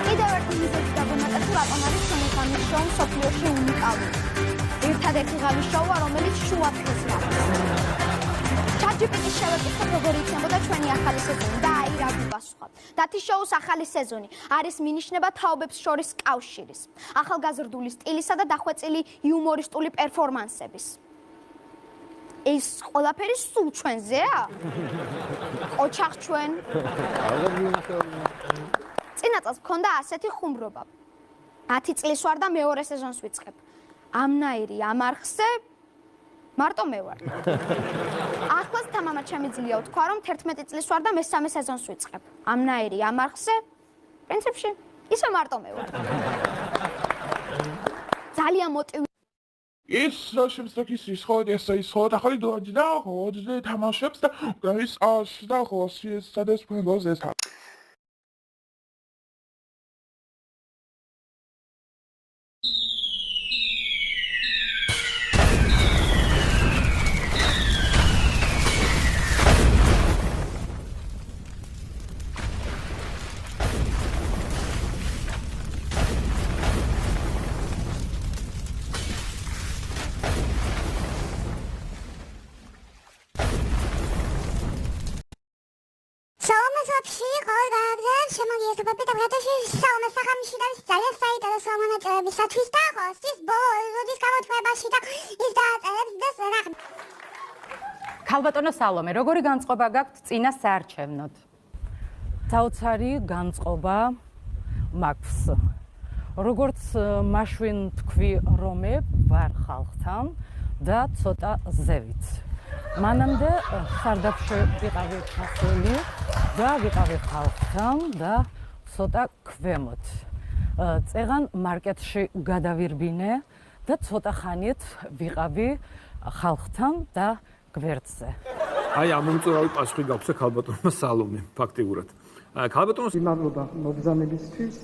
კიდევ ერთი მიზეზი დაგონატა, თუ რატომ არის ჩვენი ღამის შოუ მსოფლიოში უნიკალური. ერთადერთი ღამის შოუა, რომელიც შუა დღეს გადის. ChatGPT-ს შევეკითხეთ, როგორ იცნებოდა ჩვენი ახალი სეზონი და აი რა გვიპასუხა. დათის შოუს ახალი სეზონი არის მინიშნება თაობებს შორის კავშირის, ახალგაზრდული სტილისა და დახვეწილი იუმორისტული პერფორმანსების. ეს ყველაფერი სულ ჩვენზეა? ოჩახ ჩვენ? წინა წელს მქონდა ასეთი ხუმრობა. 10 წლის ვარ და მეორე სეზონს ვიწყებ. ამნაირი ამ არხზე მარტო მე ვარ. ახლაც თამამად შემიძლია ვთქვა, რომ 11 წლის ვარ და მესამე სეზონს ვიწყებ. ამნაირი ამ არხზე პრინციპში ისე მარტო მე ვარ. ძალიან მოტივი ის შემსაკის ის ხო ეს ხო და ხოი დოჯი და ხო თამაშობს და ის და ხო ის სადაც ფენგოს ეს ქალბატონო სალომე, როგორი განწყობა გაქვთ წინა საარჩევნოდ? საოცარი განწყობა მაქვს. როგორც მაშვენ თქვი რომე ვარ ხალხთან და ცოტა ზევით. მანამდე სარდაფში ვიყავი ჩასული და ვიყავი ხალხთან და ცოტა ქვემოთ. წეღან მარკეტში გადავირბინე და ცოტა ხანით ვიყავი ხალხთან და გვერდზე. აი ამ მომწურავი პასუხი გაქვს ქალბატონმა სალომე ფაქტიურად. ქალბატონს მადლობა მოგზაურობისთვის.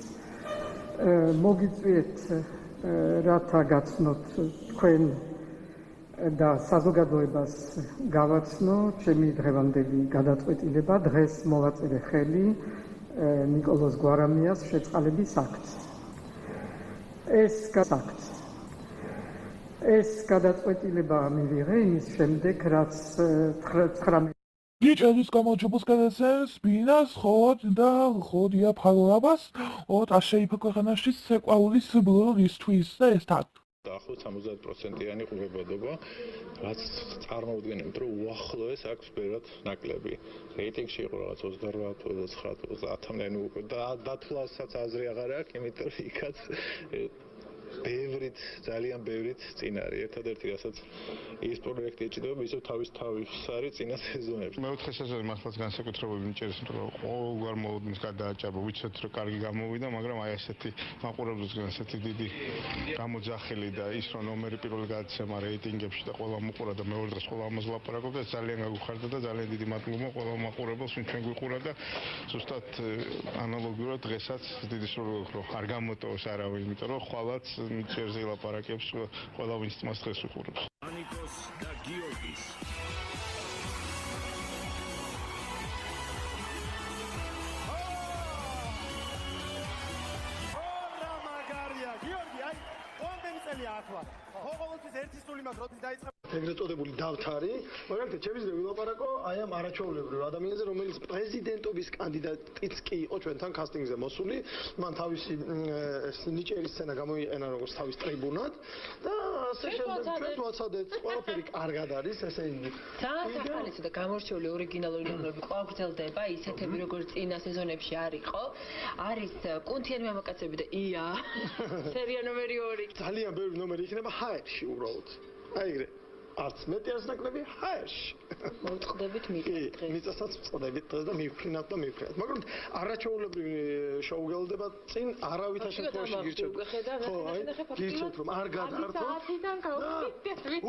მოგიწვიეთ რათა გაცნოთ თქვენ და საზოგადოებას გავაცნო ჩემი დღევანდელი გადაწყვეტილება დღეს მოვაწერე ხელი ნიკოლოზ გვარამიას შეწყალების აქტს. ეს გადაწყვეტილება მივიღე იმის შემდეგ, რაც 19 Nici გამარჯვებას გადაცემს ბინას ხოდ და ხოდია ფაროლაბას ოთ შეიფა ქვეყანაში სეკვაულის ბლოგისთვის და ეს თათ დაახლოებით 70%-იანი ყურებადობა, რაც წარმოუდგენელია, რომ უახლოეს აქვს ბევრად ნაკლები. რეიტინგში იყო რაღაც 28, 29, 30-მდე უკვე დათვლასაც აზრი აღარ აქვს, იმიტომ რომ იქაც ბევრით, ძალიან ბევრით წინ არის. ერთადერთი რასაც ის პროექტი ეჭიდება, ისევ თავის არის წინა სეზონებში. მეოთხე სეზონი მართლაც განსაკუთრებული მიჭერს, რომ ყოველგვარ მოდნის გადააჭაბო, ვიცით რომ კარგი გამოვიდა, მაგრამ აი ესეთი მაყურებლისგან ესეთი დიდი გამოძახილი და ის რომ ნომერი პირველი გადაცემა რეიტინგებში და ყველა მოყურა და მეორე დღეს ყველა ამას ლაპარაკობდა, ძალიან გაგუხარდა და ძალიან დიდი მადლობა ყველა მაყურებელს, ვინც ჩვენ გვიყურა და ზუსტად ანალოგიურად დღესაც დიდი სურვილი აქვს, რომ არ გამოტოვოს არავინ, იმიტომ რომ ხვალაც მიჭერს ლაპარაკებს ყველა ვინც მას დღეს უყურებს. ანიკოს და გიორგის ეგრეთ წოდებული დავთარი, მაგალითად, შემიძლია ვილაპარაკო აი ამ არაჩვეულებრივ ადამიანზე, რომელიც პრეზიდენტობის კანდიდატიც კი იყო ჩვენთან კასტინგზე მოსული, მან თავისი ნიჭერის სცენა გამოიყენა როგორც თავის ტრიბუნად და ასე შემდეგ ჩვენ ვაცადეთ, ყველაფერი კარგად არის, ესე იგი. ძალიან ახალისა და გამორჩეული ორიგინალური ნომრები კვლავ გრძელდება, ისეთები როგორც წინა სეზონებში არ იყო. არის კუნთიანი მამაკაცები და ია. სერია ნომერი 2. ძალიან ბევრი ნომერი იქნება ჰაერში უბრალოდ. აი ეგრე. არც მეტი არც ნაკლები ჰაერში. მოვწყდებით მიწას. მიწასაც წოდებით დღეს და მივფრინავთ და მივფრინავთ. მაგრამ არაჩვეულებრივი შოუ გელდება წინ არავითარ შემთხვევაში გირჩევთ. გირჩევთ რომ არ გადაართოთ.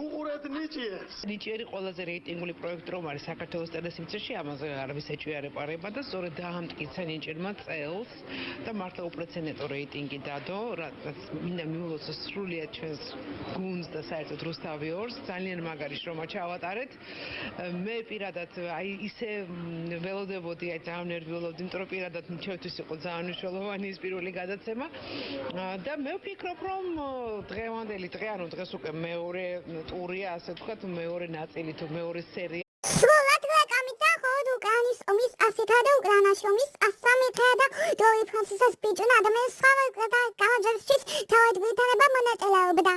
უყურეთ ნიჭიერს. ნიჭიერი ყველაზე რეიტინგული პროექტი რომ არის საქართველოს ტელესიმწირში, ამაზე არავის ეჭვიარება და სწორედ დაამტკიცა ნიჭიერმა წელს და მართლა უპრეცედენტო რეიტინგი დადო, რაც მინდა მივულოცოს სრულიად ჩვენს გუნდს და საერთოდ რუსთავი ორს, ძალიან მაგარი შრომა ჩავატარეთ. მე პირადად აი ისე ველოდებოდი, აი ძალიან ნერვიულობდი, იმიტომ რომ პირადად ჩემთვის იყო ძალიან მნიშვნელოვანი ის პირველი გადაცემა და მე ვფიქრობ, რომ დღევანდელი დღე, ანუ დღეს უკვე მეორე ტურია, ასე ვთქვათ, მეორე ნაწილი თუ მეორე სერია. სრულად ვეკამითა ხოდ უკრაინის ომის ასეთა და უკრაინაში ომის ასამეთა და დროი ფრანსისას ბიჭუნა ადამიანის სხვა და გაჯერშიც თავად ვითარება მონაწილეობდა.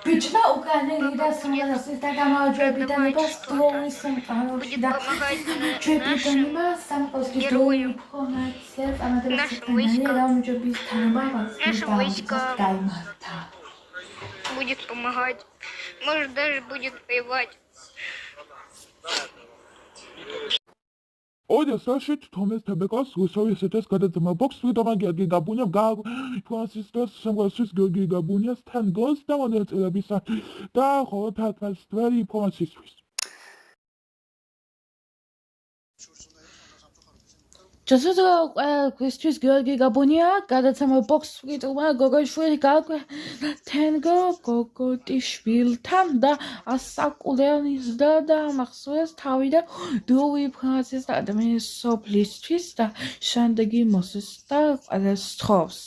Причина Украины да самолосиста გამარჯვებიდანება სტროვის სამყაროში და ჩვენებიდანება სამყაროში გეროი ინფორმაციას ამადებს გამარჯვების თანაბარ გამართა. Будет помогать, может даже будет воевать. Ოდესს თომეს თებეკოს რუსთავის გადაცემა ბოქს ვიდომა გიორგი გაბუნია ფრანსისკოს სამგოსის გიორგი გაბუნიას თანგოს და მონაწილეობის და ხოლო თათმას твари ინფორმაციისთვის. Часота questions Георгий Габуния, გადაცემა ბოქს ვიდომა გოგოშვილი გაგვე თენგო გოგოტიშვილთან და ასაკულენის და მახსოვს თავი და დროი ფრანსის ადამიანის სოფლისთვის და შემდეგი მოსეს და ყველასთხოვს.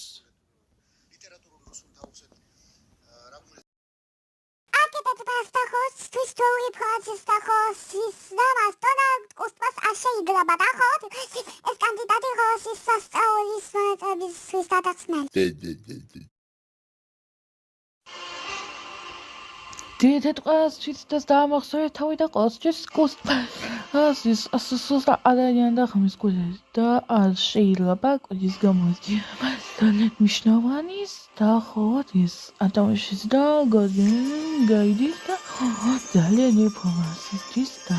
Twistoi process da Rossis da was Donald was asche iglaba da hot es kandidati Rossis sastaulis bis Swistatasman. Დიეთეთ ყველასთვის დაამახსოვრე თავი და ყოველთვის კოსტასის ასოსოს და ადრიან და ხმის კულეს და არ შეიძლება კულის გამოდია მნიშვნელოვანი დახოვოთ ის ადამიანის და გაიდის და ძალიან ინფორმაციის და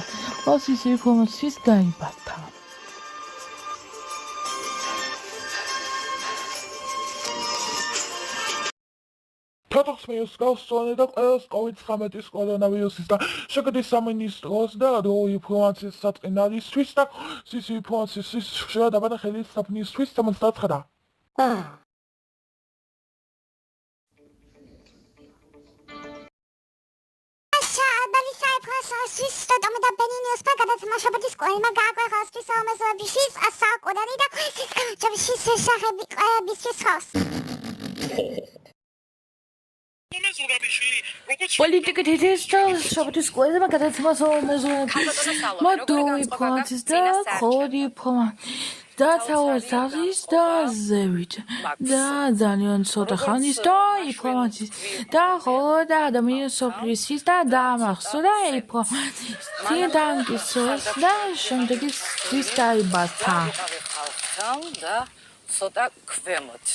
ოსის ინფორმაციის გაიბართა. თოთოხმის გასწონე და ყველას COVID-19 კორონავირუსის და შეკეთის სამინისტროს და დროი ინფორმაციის საწყინარისთვის და ის ინფორმაციის შედაბადა ხელის საფნისთვის 79-და. მასშტაბის ყველა გააგვეხოსთვის ამასობიშის ასაკურანი და ჯობშის სახები ყებისთვის ხოს. პოლიტიკით ისწავლეს შაბათის სკოლაზე გადაცემას მოდუი ფრანცის და ხოდი და თავის და ზევით და ძალიან ცოტა ხანის და ინფორმაციის და ხოლო და ადამიანის სოფლის და დამახსოვრა ინფორმაციის დანგისოს და შემდეგი ის დაიბართა და ცოტა ქვემოთ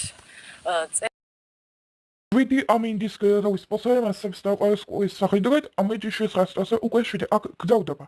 ვიდი ამინდის გეროის სპონსორი მასებს და ყველა სკოლის სახედროდ ამეჯი შეცხასტასე უკვე შვიდე აქ გძავდება.